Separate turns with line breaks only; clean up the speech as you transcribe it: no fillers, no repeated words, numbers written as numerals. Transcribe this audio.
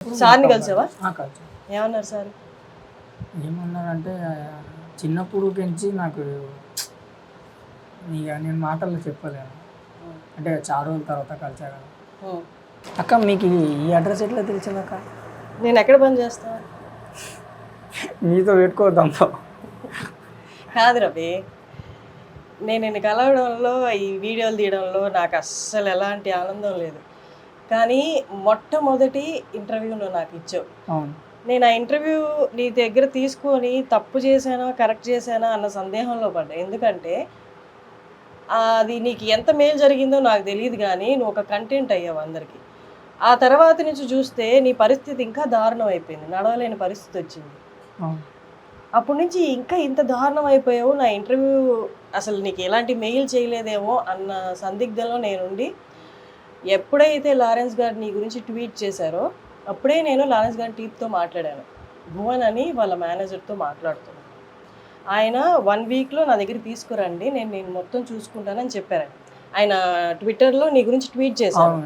సార్ని కలిసావా?
కలిసి
ఏమన్నారు సార్?
ఏమన్నారంటే చిన్నప్పుడు పెంచి నాకు ఇక నేను మాటల్లో చెప్పలేను. అంటే చాలా రోజుల తర్వాత కలిసా కదా. అక్క మీకు ఈ అడ్రస్ ఎట్లా తెలిసింది అక్క?
నేను ఎక్కడ పని చేస్తా?
మీతో పెట్టుకోవద్దాంతో
కాదు రవి, నేను నిన్ను కలవడంలో ఈ వీడియోలు తీయడంలో నాకు అస్సలు ఎలాంటి ఆనందం లేదు. కానీ మొట్టమొదటి ఇంటర్వ్యూలో నాకు ఇచ్చావు.
అవును.
నేను ఆ ఇంటర్వ్యూ నీ దగ్గర తీసుకొని తప్పు చేశానా కరెక్ట్ చేశానా అన్న సందేహంలో పడ్డా. ఎందుకంటే అది నీకు ఎంత మేలు జరిగిందో నాకు తెలియదు, కానీ నువ్వు ఒక కంటెంట్ అయ్యావు అందరికీ. ఆ తర్వాత నుంచి చూస్తే నీ పరిస్థితి ఇంకా దారుణం అయిపోయింది, నడవలేని పరిస్థితి వచ్చింది. అప్పటి నుంచి ఇంకా ఇంత దారుణం అయిపోయావు. నా ఇంటర్వ్యూ అసలు నీకు ఎలాంటి మెయిల్ చేయలేదేమో అన్న సందిగ్ధంలో నేనుండి, ఎప్పుడైతే లారెన్స్ గారు నీ గురించి ట్వీట్ చేశారో అప్పుడే నేను లారెన్స్ గారి టీప్తో మాట్లాడాను. భువన్ అని వాళ్ళ మేనేజర్తో మాట్లాడుతున్నాను. ఆయన 1 వీక్లో నా దగ్గర తీసుకురండి, నేను మొత్తం చూసుకుంటానని చెప్పారు. ఆయన ట్విట్టర్లో నీ గురించి ట్వీట్ చేశాను.